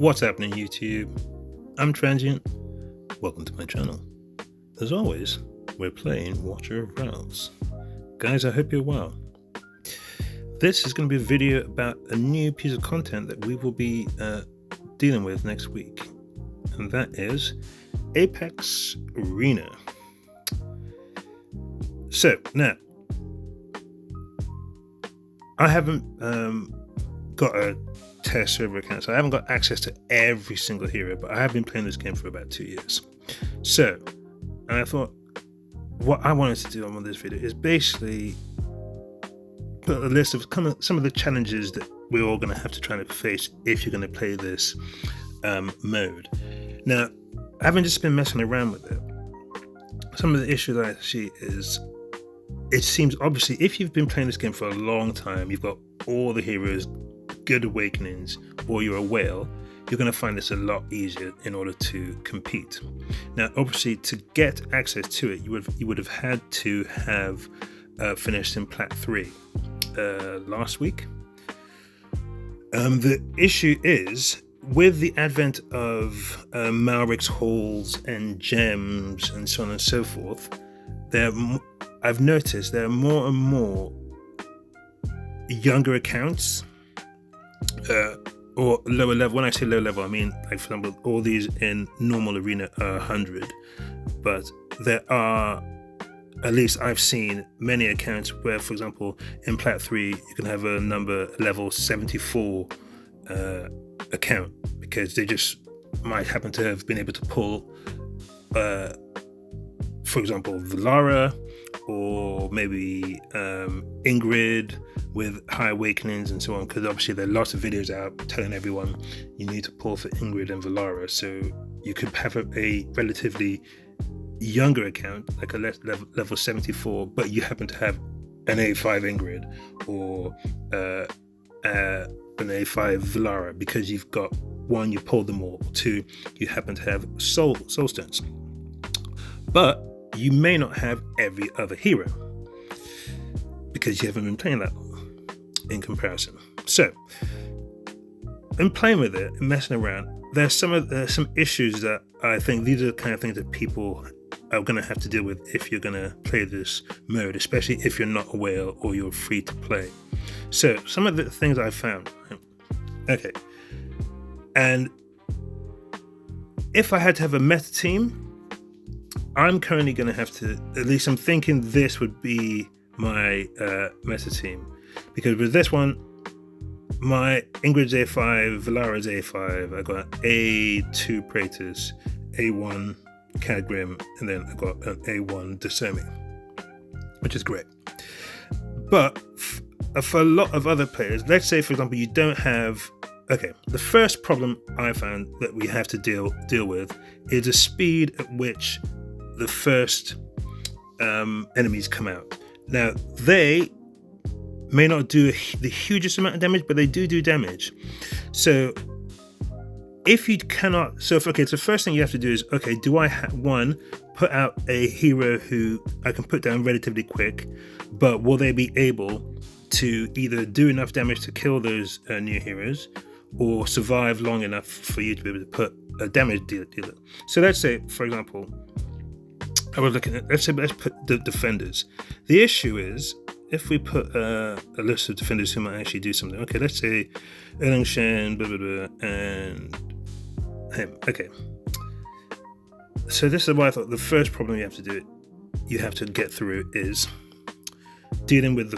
What's happening, YouTube? I'm Transient. Welcome to my channel. As always, we're playing Watcher of Realms. Guys, I hope you're well. This is going to be a video about a new piece of content that we will be dealing with next week, and that is Apex Arena. So, now, I haven't got a test server account, so I haven't got access to every single hero, but I have been playing this game for about 2 years. So, and I thought what I wanted to do on this video is basically put a list of some of the challenges that we're all going to have to try to face if you're going to play this mode. Now, I haven't just been messing around with it. Some of the issues I see is, it seems obviously if you've been playing this game for a long time, you've got all the heroes, good awakenings, or you're a whale, you're going to find this a lot easier in order to compete. Now, obviously, to get access to it, you would have had to have finished in Plat 3 last week. The issue is, with the advent of Malrix halls and gems and so on and so forth, I've noticed there are more and more younger accounts or lower level. When I say low level, I mean, like, for example, all these in normal arena are 100, but there are, at least I've seen, many accounts where, for example, in Plat 3 you can have a number level 74 account, because they just might happen to have been able to pull for example, Valara, or maybe Ingrid with high awakenings and so on, because obviously there are lots of videos out telling everyone you need to pull for Ingrid and Valara. So you could have a relatively younger account, like a level 74, but you happen to have an A5 Ingrid or an A5 Valara, because you've got, one, you pulled them all, two, you happen to have soul stones. But you may not have every other hero because you haven't been playing that long in comparison. So, in playing with it and messing around, there's some issues that I think these are the kind of things that people are going to have to deal with if you're going to play this mode, especially if you're not a whale or you're free to play. So, some of the things I found. Okay. And if I had to have a meta team, I'm currently going to have to, at least I'm thinking this would be my meta team, because with this one, my Ingrid's A5, Valara's A5, I got A2 Praetus, A1 Cadgrim, and then I got an A1 Desomi, which is great. But for a lot of other players, let's say, for example, you don't have... Okay, the first problem I found that we have to deal with is the speed at which the first enemies come out. Now, they may not do the hugest amount of damage, but they do damage. So if you cannot, so the first thing you have to do is, okay, do I put out a hero who I can put down relatively quick, but will they be able to either do enough damage to kill those new heroes, or survive long enough for you to be able to put a damage dealer? So let's say, for example, I was looking at, let's put the defenders. The issue is, if we put a list of defenders who might actually do something. Okay, let's say Erlang Shen, blah, blah, blah, and him. Okay. So this is why I thought the first problem you have to get through is dealing with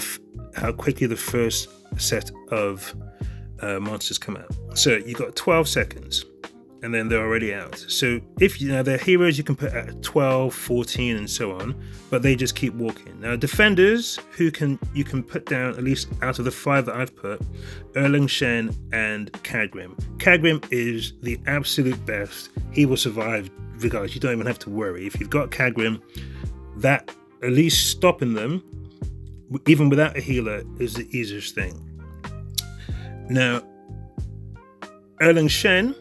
how quickly the first set of monsters come out. So you got 12 seconds, and then they're already out. So if they're heroes you can put at 12, 14, and so on, but they just keep walking. Now, defenders you can put down, at least out of the 5 that I've put, Erlang Shen and Cadgrim. Cadgrim is the absolute best. He will survive regardless. You don't even have to worry. If you've got Cadgrim, that, at least stopping them, even without a healer, is the easiest thing. Now, Erlang Shen,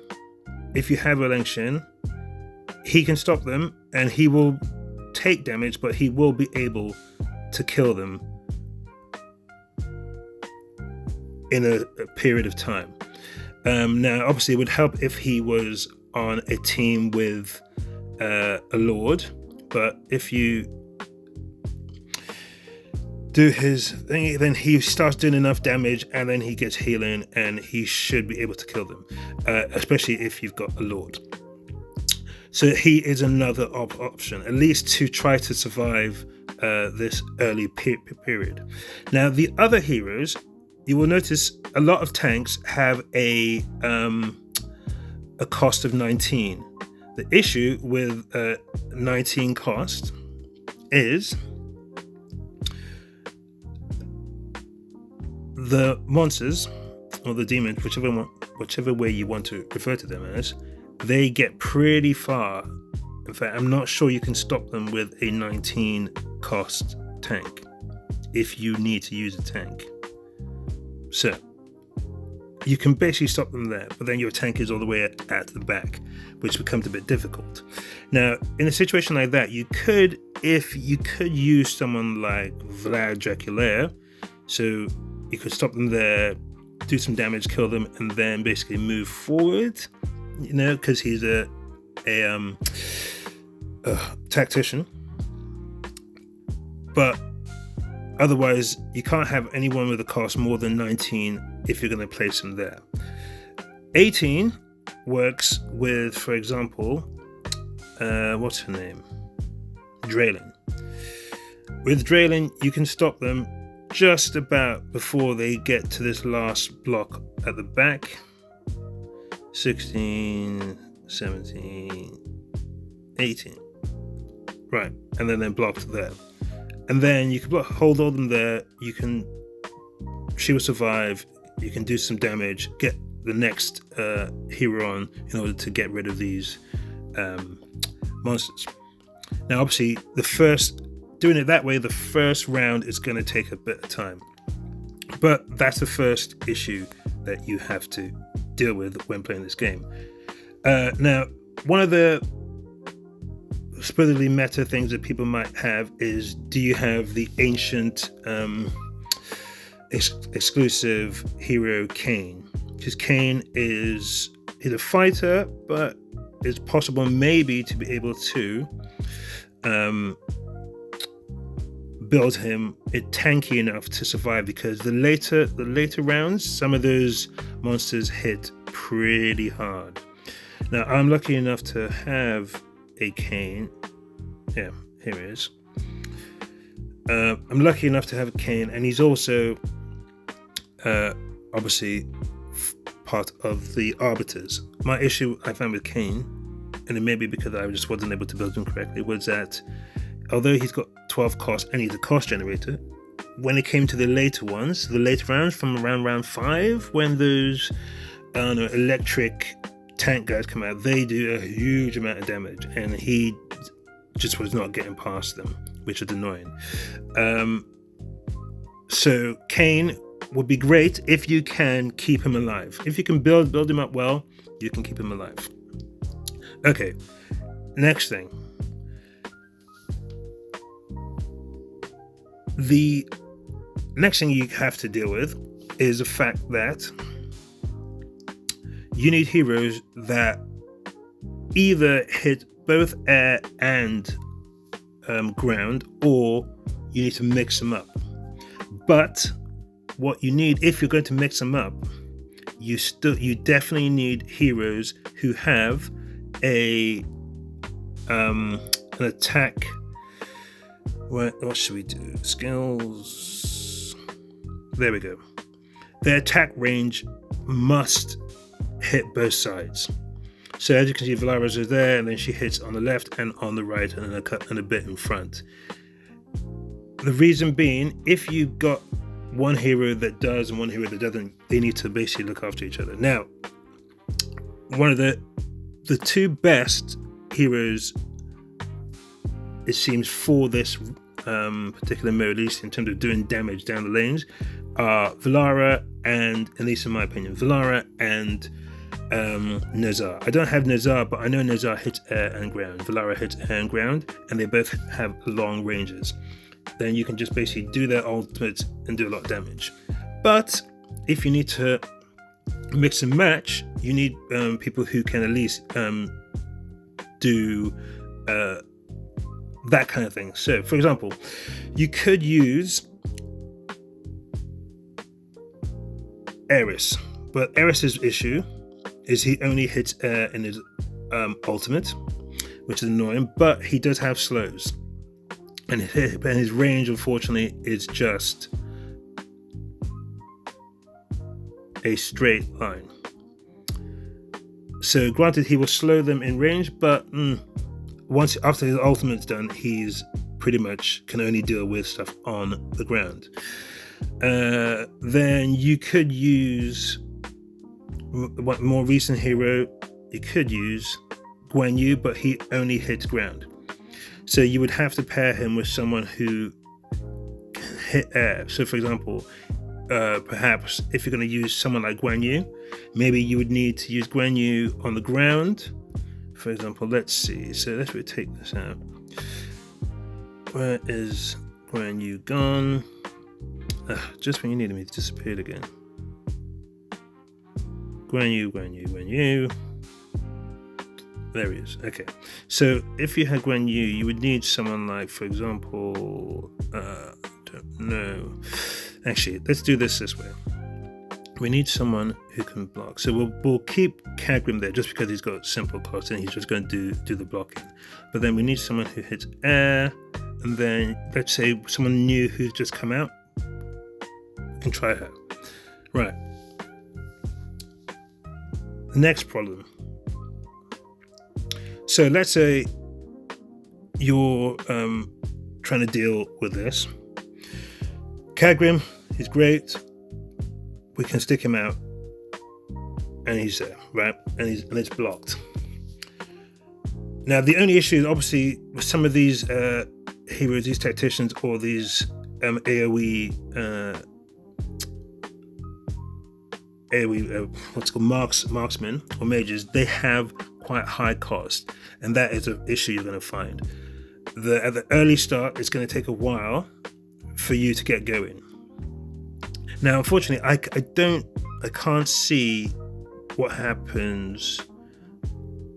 if you have Erlang Shen, he can stop them and he will take damage, but he will be able to kill them in a period of time. Now, obviously, it would help if he was on a team with a Lord, but if you do his thing, then he starts doing enough damage, and then he gets healing, and he should be able to kill them, especially if you've got a Lord. So he is another option, at least to try to survive this early period. Now, the other heroes, you will notice a lot of tanks have a cost of 19. The issue with 19 cost is the monsters, or the demons, whichever way you want to refer to them as, they get pretty far. In fact, I'm not sure you can stop them with a 19 cost tank if you need to use a tank. So you can basically stop them there, but then your tank is all the way at the back, which becomes a bit difficult. Now, in a situation like that, you could use someone like Vlad Draculaire, so you could stop them there, do some damage, kill them, and then basically move forward. Because he's a tactician. But otherwise, you can't have anyone with a cost more than 19 if you're going to place him there. 18 works with, for example, what's her name? Draylen. With Draylen, you can stop them just about before they get to this last block at the back. 16, 17, 18. Right, and then they're blocked there. And then you can hold all them there. She will survive. You can do some damage, get the next hero on in order to get rid of these monsters. Now, obviously, doing it that way, the first round is going to take a bit of time. But that's the first issue that you have to deal with when playing this game. Now, one of the supposedly meta things that people might have is, do you have the ancient exclusive hero Kain? Because Kain he's a fighter, but it's possible maybe to be able to build him tanky enough to survive, because the later rounds, some of those monsters hit pretty hard. Now, I'm lucky enough to have a Kain. Yeah, here he is. I'm lucky enough to have a Kain, and he's also obviously part of the Arbiters. My issue I found with Kain, and it may be because I just wasn't able to build him correctly, was that although he's got 12 cost and he's a cost generator, when it came to the later ones, the later rounds from around round 5, when those electric tank guys come out, they do a huge amount of damage, and he just was not getting past them, which is annoying. So Kain would be great if you can keep him alive. If you can build him up well, you can keep him alive. Okay, next thing. The next thing you have to deal with is the fact that you need heroes that either hit both air and ground, or you need to mix them up. But what you need, if you're going to mix them up, you definitely need heroes who have an attack. What should we do? Skills. There we go. Their attack range must hit both sides. So as you can see, Valara's is there, and then she hits on the left and on the right, and a bit in front. The reason being, if you've got one hero that does and one hero that doesn't, they need to basically look after each other. Now, one of the two best heroes, it seems, for this particular mode, at least in terms of doing damage down the lanes, are Valara and, at least in my opinion, Valara and Nazar. I don't have Nazar, but I know Nazar hits air and ground. Valara hits air and ground, and they both have long ranges. Then you can just basically do their ultimates and do a lot of damage. But if you need to mix and match, you need people who can at least do that kind of thing. So, for example, you could use Ares, but Ares' issue is he only hits air in his ultimate, which is annoying, but he does have slows. And his range, unfortunately, is just a straight line. So granted, he will slow them in range, but once after his ultimate's done, he's pretty much can only deal with stuff on the ground. Then you could use one more recent hero. You could use Guan Yu, but he only hits ground. So you would have to pair him with someone who can hit air. So for example, perhaps if you're going to use someone like Guan Yu, maybe you would need to use Guan Yu on the ground. For example, let's see. So let's take this out. Where is Guan Yu gone? Just when you needed me, it disappeared again. Guan Yu, Guan Yu, Guan Yu. There he is. Okay. So if you had Guan Yu, you would need someone like, for example, don't know. Actually, let's do this way. We need someone who can block. So we'll keep Kagrim there just because he's got simple cost and he's just going to do the blocking. But then we need someone who hits air, and then let's say someone new who's just come out. Can try her. Right. The next problem. So let's say you're trying to deal with this. Kagrim, he's great. We can stick him out, and he's there, right? And it's blocked. Now the only issue is obviously with some of these heroes, these tacticians, or these AOE what's called marksmen or mages, they have quite high cost, and that is an issue you're going to find. At the early start, it's going to take a while for you to get going. Now, unfortunately, I can't see what happens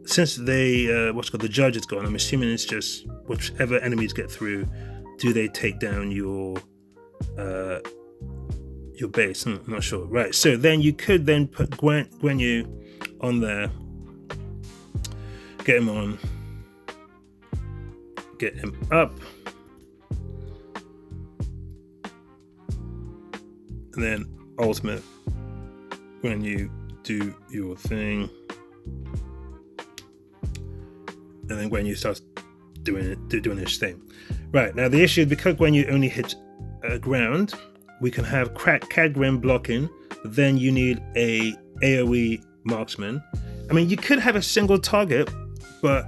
since the judge is gone. I'm assuming it's just whichever enemies get through, do they take down your base? I'm not sure. Right. So then you could then put Guan Yu on there, get him on, get him up, and then ultimate when you do your thing, and then Guan Yu starts doing his thing. Right, now the issue is because Guan Yu only hits ground, we can have Kagrim blocking, but then you need a AoE marksman. I mean, you could have a single target, but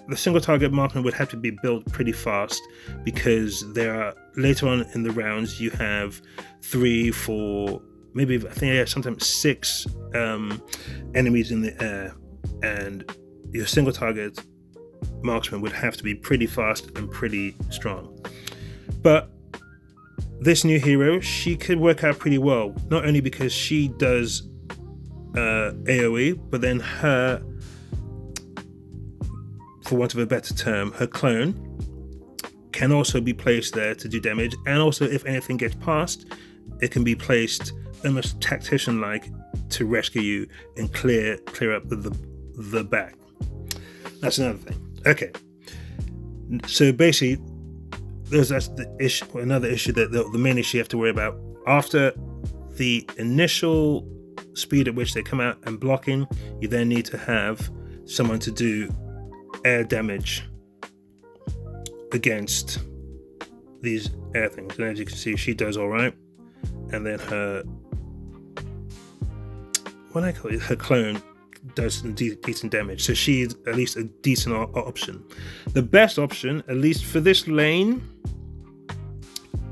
the single target marksman would have to be built pretty fast because there are later on in the rounds you have 3, 4, maybe I think sometimes 6 enemies in the air, and your single target marksman would have to be pretty fast and pretty strong. But this new hero, she could work out pretty well, not only because she does AoE, but then her, for want of a better term, her clone can also be placed there to do damage, and also if anything gets past, it can be placed almost tactician-like to rescue you and clear up the back. That's another thing. Okay, so basically, that's the issue. Another issue that the main issue you have to worry about after the initial speed at which they come out and blocking, you then need to have someone to do air damage against these air things. And as you can see, she does all right. And then her clone does some decent damage. So she's at least a decent option. The best option, at least for this lane,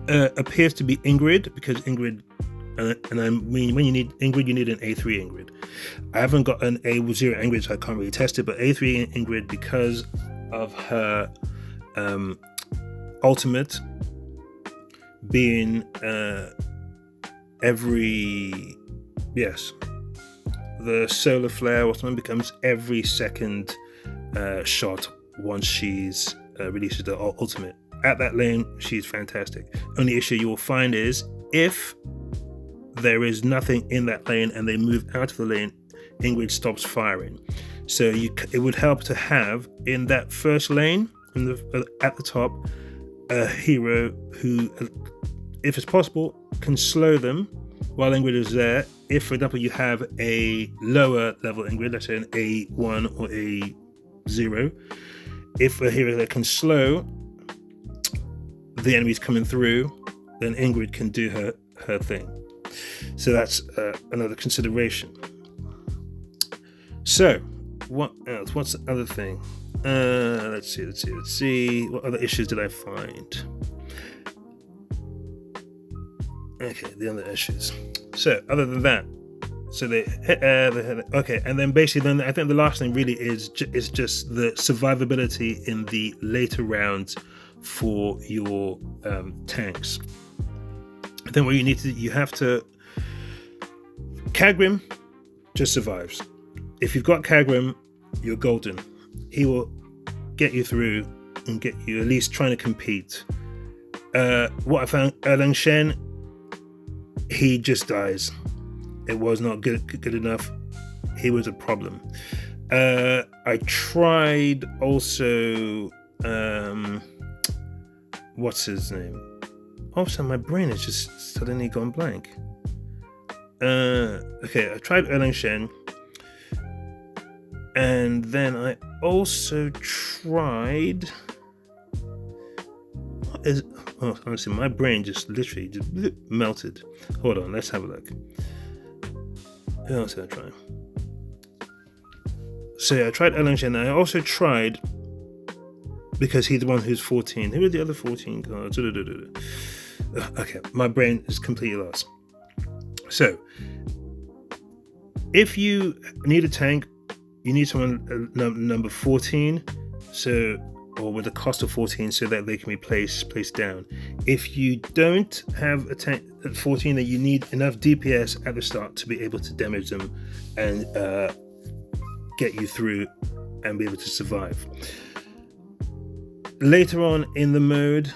appears to be Ingrid, because Ingrid, and I mean, when you need Ingrid, you need an A3 Ingrid. I haven't got an A0 Ingrid, so I can't really test it, but A3 Ingrid, because of her ultimate being the solar flare or something becomes every second shot once she's releases the ultimate. At that lane, she's fantastic. Only issue you will find is if there is nothing in that lane and they move out of the lane, Ingrid stops firing. So it would help to have in that first lane, at the top, a hero who, if it's possible, can slow them while Ingrid is there. If, for example, you have a lower level Ingrid, let's say an A1 or A0, if a hero that can slow the enemies coming through, then Ingrid can do her thing. So that's another consideration. So, what else? What's the other thing? Let's see. What other issues did I find? Okay, the other issues. So, other than that, so they okay, and then basically, then I think the last thing really is just the survivability in the later rounds for your tanks. I think what you have to. Kagrim just survives. If you've got Kagrim, you're golden. He will get you through and get you at least trying to compete. What I found, Erlang Shen, he just dies. It was not good enough. He was a problem. I tried also, what's his name? Also, my brain has just suddenly gone blank. Okay, I tried Erlang Shen. And then I also tried. Honestly, my brain just literally just melted. Hold on, let's have a look. Who else did I try? So yeah, I tried Erlang Shen. I also tried, because he's the one who's 14. Who are the other 14 cards? Okay, my brain is completely lost. So, if you need a tank, you need someone number 14, or with a cost of 14, so that they can be placed down. If you don't have a tank at 14, then you need enough DPS at the start to be able to damage them and get you through and be able to survive. Later on in the mode,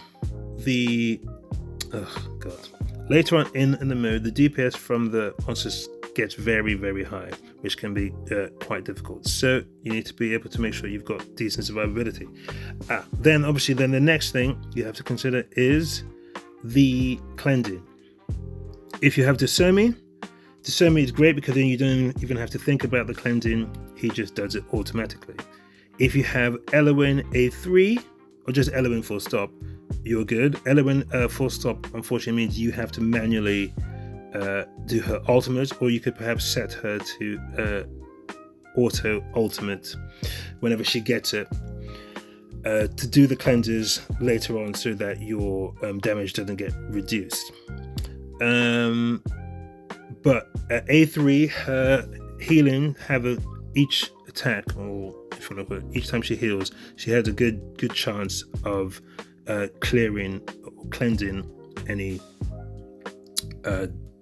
later on in the mode, the DPS from the monsters gets very, very high, which can be quite difficult. So you need to be able to make sure you've got decent survivability. Then obviously, then the next thing you have to consider is the cleansing. If you have Dosumi is great because then you don't even have to think about the cleansing. He just does it automatically. If you have Elowen A3 or just Elowen full stop, you're good. Elowen full stop unfortunately means you have to manually do her ultimate, or you could perhaps set her to auto ultimate whenever she gets it to do the cleanses later on, so that your damage doesn't get reduced. But at A3, her healing each attack, or if you look at each time she heals, she has a good chance of clearing or cleansing any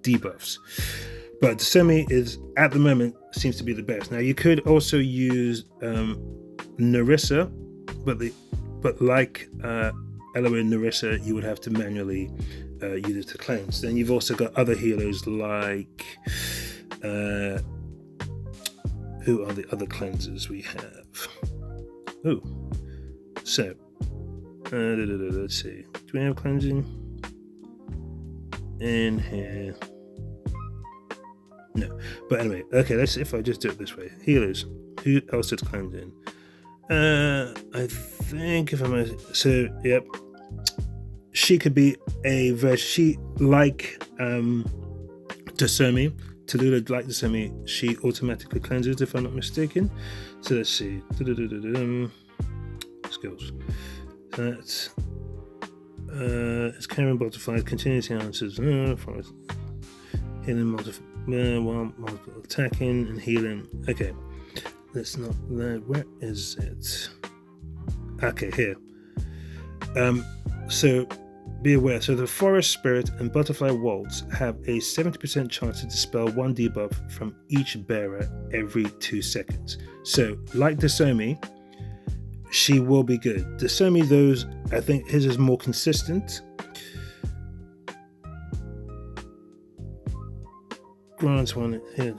debuffs. But Dosumi is at the moment seems to be the best. Now you could also use Nerissa, but like Elowen and Nerissa, you would have to manually use it to cleanse. Then you've also got other healers like who are the other cleansers we have? Oh, so let's see. Do we have cleansing in here? No. But anyway, okay, let's see if I just do it this way. Healers. Who else is cleansing? I think if I'm yep. She could be a version like Dosumi. Tallulah, like Dosumi, she automatically cleanses if I'm not mistaken. So let's see. Skills. So that's it's carrying butterflies, continuously answers healing while multiple attacking and healing. Okay. That's not there. Where is it? Okay, here. So be aware. So the Forest Spirit and Butterfly Waltz have a 70% chance to dispel one debuff from each bearer every 2 seconds. So, like Desomi, she will be good. Desomi, those, I think his is more consistent. Grants one hit.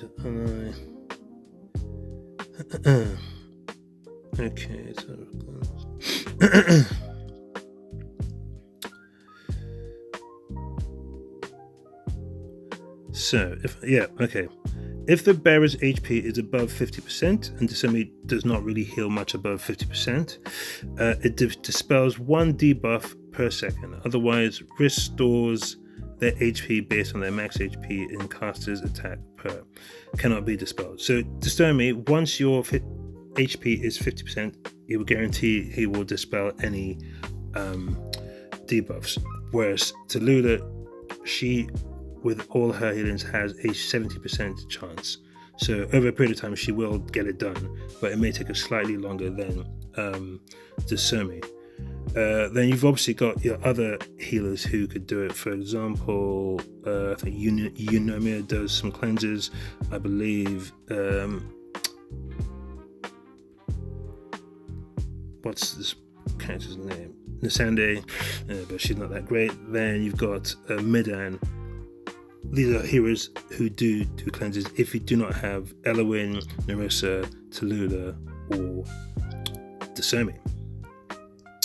Okay, so if the bearer's HP is above 50%, and Desomi does not really heal much above 50%, it dispels one debuff per second. Otherwise, restores their HP based on their max HP in caster's attack per. Cannot be dispelled. So Desomi, once your HP is 50%, it will guarantee he will dispel any debuffs. Whereas Tallulah, she, with all her healings, has a 70% chance. So over a period of time, she will get it done, but it may take a slightly longer than Desomi. Then you've obviously got your other healers who could do it. For example, I think Eunomia does some cleanses. I believe what's this character's name? Nasande, but she's not that great. Then you've got Midan. These are heroes who do cleanses if you do not have Elowin, Narissa, Tallulah, or Desomi.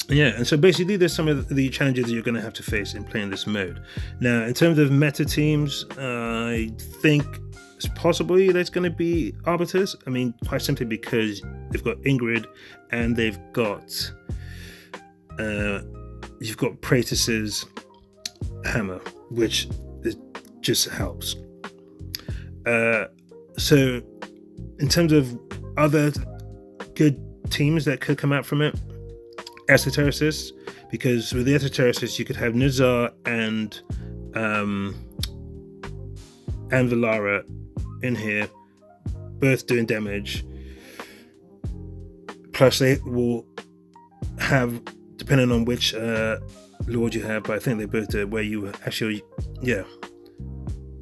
And so basically there's some of the challenges that you're going to have to face in playing this mode. Now, in terms of meta teams, I think it's possibly there's going to be Arbiters. I mean, quite simply because they've got Ingrid and they've got you've got Praetus's hammer, which just helps. So in terms of other good teams that could come out from it, Esotericists, because with the Esotericists you could have Nizar and Valara in here, both doing damage. Plus they will have, depending on which lord you have, but I think they both do, where you actually,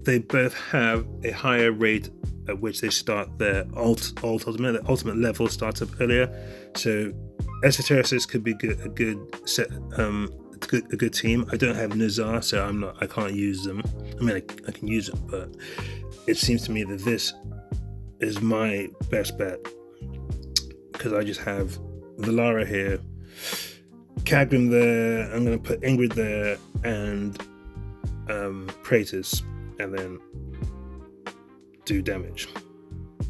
they both have a higher rate at which they start their ultimate. The ultimate level starts up earlier, so Esotericists could be a good team. I don't have Nizar, so I can't use them. I mean, I can use them, but it seems to me that this is my best bet because I just have Valara here, Khadgrim there. I'm going to put Ingrid there and Praetus, and then do damage.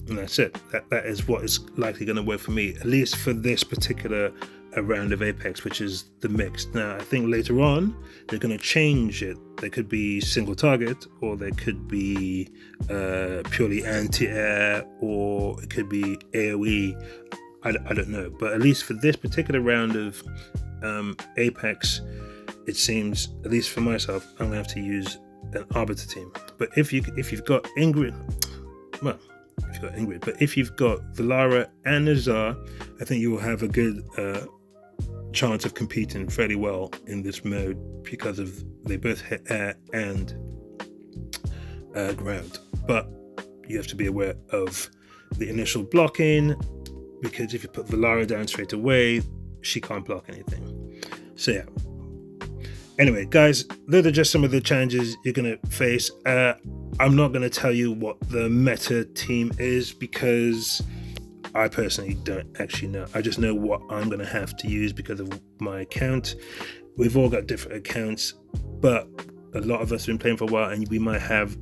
And that's it. That is what is likely going to work for me, at least for this particular round of Apex, which is the mixed. Now, I think later on they're going to change it. They could be single target, or they could be purely anti-air, or it could be AoE. I don't know. But at least for this particular round of Apex, it seems, at least for myself, I'm going to have to use an Arbiter team. But if you've got Ingrid, well, if you've got Ingrid, but if you've got Valara and Nizar, I think you will have a good chance of competing fairly well in this mode because of they both hit air and ground. But you have to be aware of the initial blocking, because if you put Valara down straight away, she can't block anything. So yeah. Anyway, guys, those are just some of the challenges you're going to face. I'm not going to tell you what the meta team is because I personally don't actually know. I just know what I'm going to have to use because of my account. We've all got different accounts, but a lot of us have been playing for a while, and we might have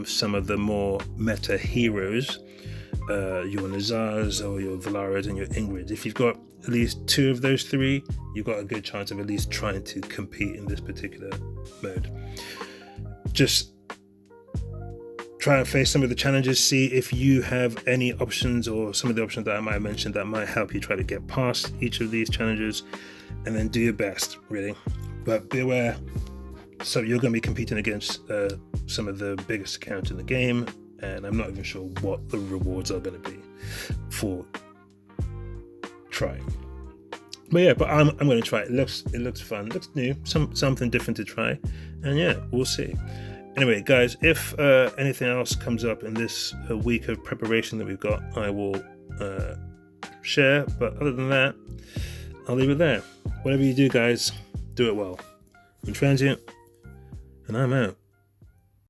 some of the more meta heroes, your Nizars or your Valaras and your Ingrids. If you've got at least 2 of those 3, you've got a good chance of at least trying to compete in this particular mode. Just try and face some of the challenges, see if you have any options or some of the options that I might have mentioned that might help you try to get past each of these challenges, and then do your best, really. But be aware, so you're going to be competing against some of the biggest accounts in the game, and I'm not even sure what the rewards are going to be for trying. But yeah, but I'm going to try it. It looks fun. It looks new. Something different to try. And yeah, we'll see. Anyway, guys, if anything else comes up in this week of preparation that we've got, I will share. But other than that, I'll leave it there. Whatever you do, guys, do it well. I'm Transient, and I'm out.